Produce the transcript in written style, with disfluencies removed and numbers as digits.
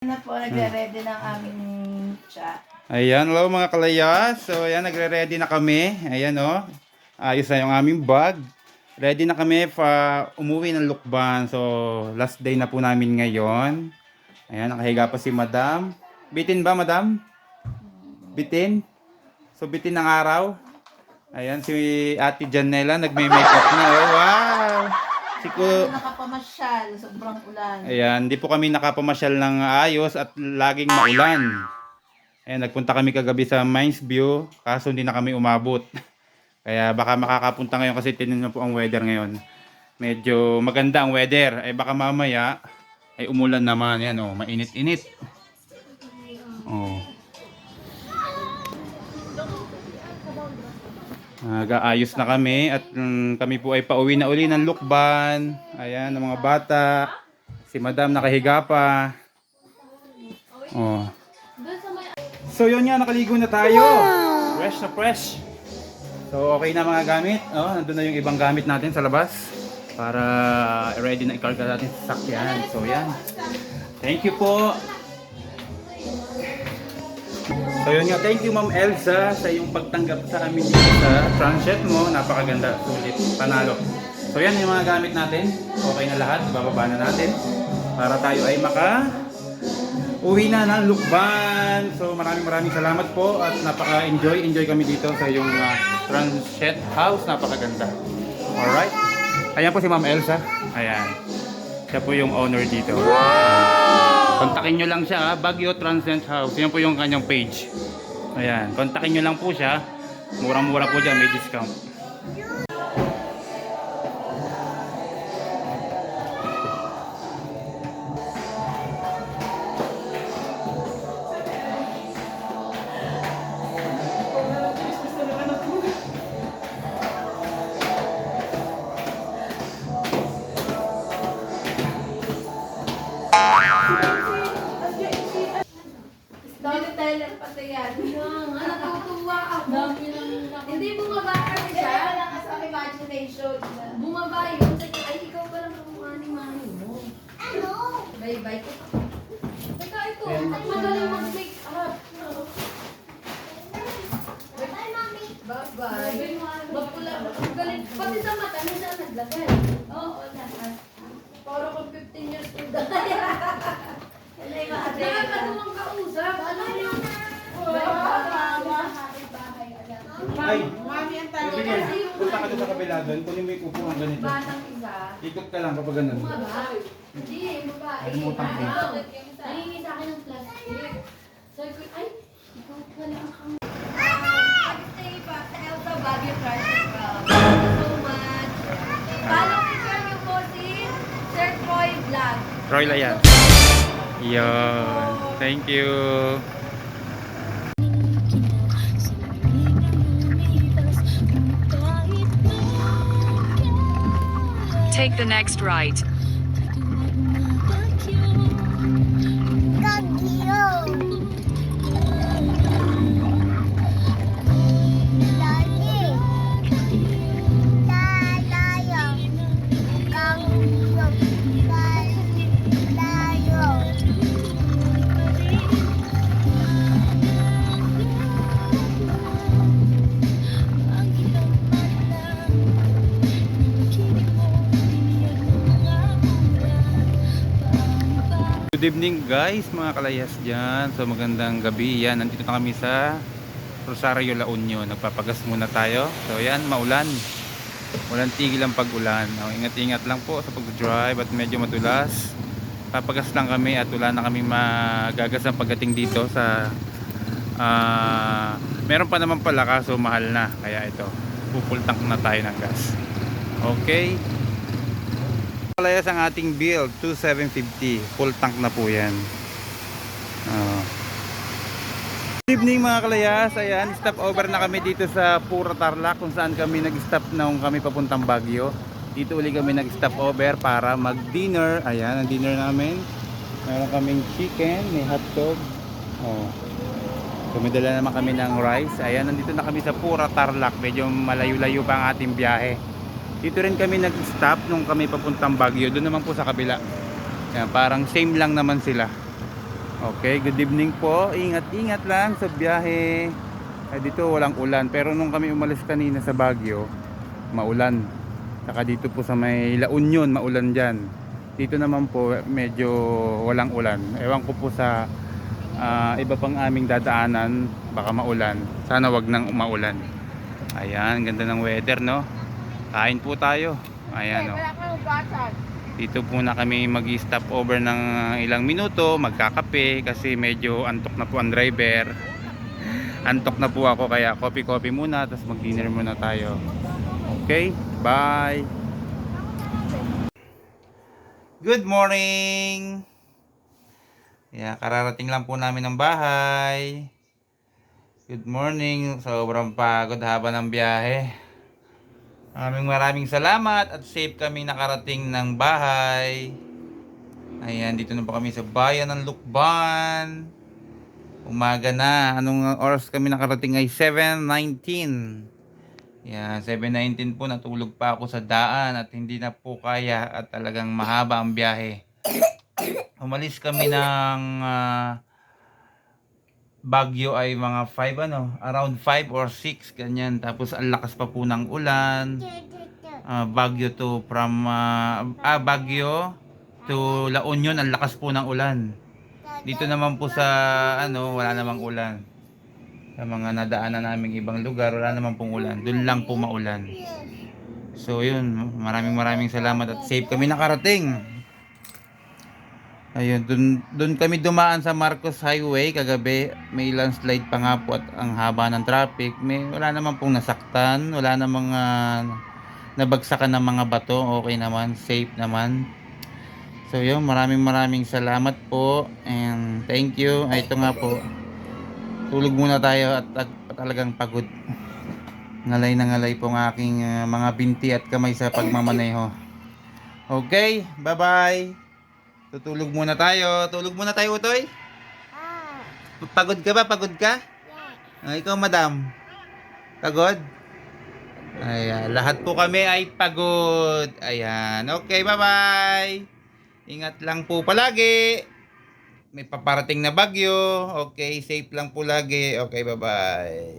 Na po, nagre-ready ng aming chat. Ayan, hello mga kalayas. So, ayan, nagre-ready na kami. Ayan, oh. Ayos na yung aming bag. Ready na kami pa umuwi ng Lukban. So, last day na po namin ngayon. Ayan, nakahiga pa si Madam. Bitin ba, Madam? Bitin? So, bitin ng araw. Ayan, si Ate Janela nagme-makeup na. Oh, wow! Nakapamasyal, sobrang ulan. Ayan, hindi po kami nakapamasyal ng ayos at laging maulan. Ayan, nagpunta kami kagabi sa Mines View, kaso hindi na kami umabot. Kaya baka makakapunta ngayon kasi tingnan po ang weather ngayon. Medyo maganda ang weather. Eh baka mamaya ay umulan naman. Yan oh, mainit-init. Oh. Nag-aayos na kami at kami po ay pauwi na uli ng Lukban. Ayan, ng mga bata. Si Madam nakahiga pa. Oh. So yun nga, nakaligo na tayo. Fresh na fresh. So okay na mga gamit. Oh, nandun na yung ibang gamit natin sa labas. Para ready na ikarga natin sa sakyan. So yan. Thank you po. So yun nga, thank you Ma'am Elsa sa iyong pagtanggap sa amin dito sa transhet mo. Napakaganda, sulit, panalo. So yan yung mga gamit natin. Okay na lahat, bababa na natin. Para tayo ay uwi na ng Lukban. So maraming salamat po at napaka-enjoy kami dito sa yung transhet house. Napakaganda. Alright. Ayan po si Ma'am Elsa. Ayan. Siya po yung owner dito. Kontakin nyo lang siya, Baguio Transient House. Yan po yung kanyang page. Ayan. Kontakin nyo lang po siya. Murang-mura po dyan. May discount. Storyteller pati yan. Natutuwa ako. Hindi bumaba kasi Kaya siya. lang sa imagination. Bumaba yun. Sabi, ay, ikaw pa lang kamukha ni mami mo. Ano? Bye-bye ko. Teka, ito. At magaling mag-make up. Hi, Mami. Bye-bye. Magpula. Magaling. Pati sa mata, minsan naglagay. Oo, lahat. Para kung 15 years old na. Yan ay mga Nakakatuwang kausap. Ano yung... Ay! Mami ang Bigyan. Punta ka doon sa kabila doon. Kunin mo yung upuan ganito. Batang isa. Ikot ka lang kapag ganun. Bumaba. Hindi, babae. Kalimutan ko. Nangingi sa akin ng plastic. Sabi ko, ay, ikaw pala ang kang... Stay pa sa Elsa Baguio Project. Thank you so much. Follow si Sir yung po si Sir Troy Vlog. Troy Layan. Yan. Thank you. Take the next right. Good evening guys, mga kalayas dyan. So magandang gabi yan. Nandito na kami sa Rosario, La Union. Nagpapagas muna tayo. So yan, maulan. Walang tigil ang pag-ulan. Ingat-ingat lang po sa pag-drive at medyo madulas. Papagas lang kami at wala na kami magagas ang pagdating dito sa meron pa naman pala kaso mahal na. Kaya ito, full tank na tayo ng gas. Okay. Kalayas ang ating build 2750, full tank na po yan. Good evening mga kalayas. Ayan, stop over na kami dito sa Pura Tarlac, kung saan kami nag-stop nung kami papuntang Baguio. Dito uli kami nag-stop over para mag-dinner. Ayan, ang dinner namin, meron kaming chicken, may hotdog. Kumidala naman kami ng rice. Ayan, nandito na kami sa Pura Tarlac. Medyo malayo-layo pa ang ating biyahe. Dito rin kami nag-stop nung kami papuntang Baguio. Doon naman po sa kabila. Yan, parang same lang naman sila. Okay, good evening po. Ingat-ingat lang sa biyahe. Dito walang ulan, pero nung kami umalis kanina sa Baguio, maulan. Saka dito po sa may La Union, maulan dyan. Dito naman po medyo walang ulan. Ewan ko po sa iba pang aming dadaanan, baka maulan. Sana wag nang maulan. Ayan, ganda ng weather, no? Kain po tayo. Ayan, no? Dito po na kami mag-stop over ng ilang minuto, magkakape kasi medyo antok na po ang driver. Antok na po ako kaya coffee muna, tapos mag-dinner muna tayo. Okay, bye. Good morning. Yeah, kararating lang po namin ng bahay. Good morning. Sobrang pagod haba ng biyahe. Maraming salamat at safe kami nakarating ng bahay. Ayan, dito na po kami sa bayan ng Lukban. Umaga na. Anong oras kami nakarating ay 7:19. Ayan, 7:19 po, natulog pa ako sa daan at hindi na po kaya at talagang mahaba ang biyahe. Umalis kami ng Baguio ay mga 5 around 5 or 6 ganyan. Tapos ang lakas pa po ng ulan. Baguio to Baguio to La Union, ang lakas po ng ulan. Dito naman po sa wala namang ulan. Sa mga nadaanan naming ibang lugar, wala namang pong ulan. Doon lang po maulan. So yun, maraming salamat at safe kami nakarating. Ayun, dun kami dumaan sa Marcos Highway kagabi. May landslide pa nga po at ang haba ng traffic. Wala naman pong nasaktan, wala namang nabagsakan ng mga bato. Okay naman, safe naman. So yun, maraming salamat po and thank you. Ito nga po, tulog muna tayo at talagang pagod. Ngalay na ngalay po ng aking mga binti at kamay sa pagmamaneho. Okay, bye bye. Tutulog muna tayo. Tulog muna tayo, Utoy. Pagod ka ba? Pagod ka? Ikaw, madam. Pagod? Ayan, lahat po kami ay pagod. Ayan, okay, bye-bye. Ingat lang po palagi. May paparating na bagyo. Okay, safe lang po lagi. Okay, bye-bye.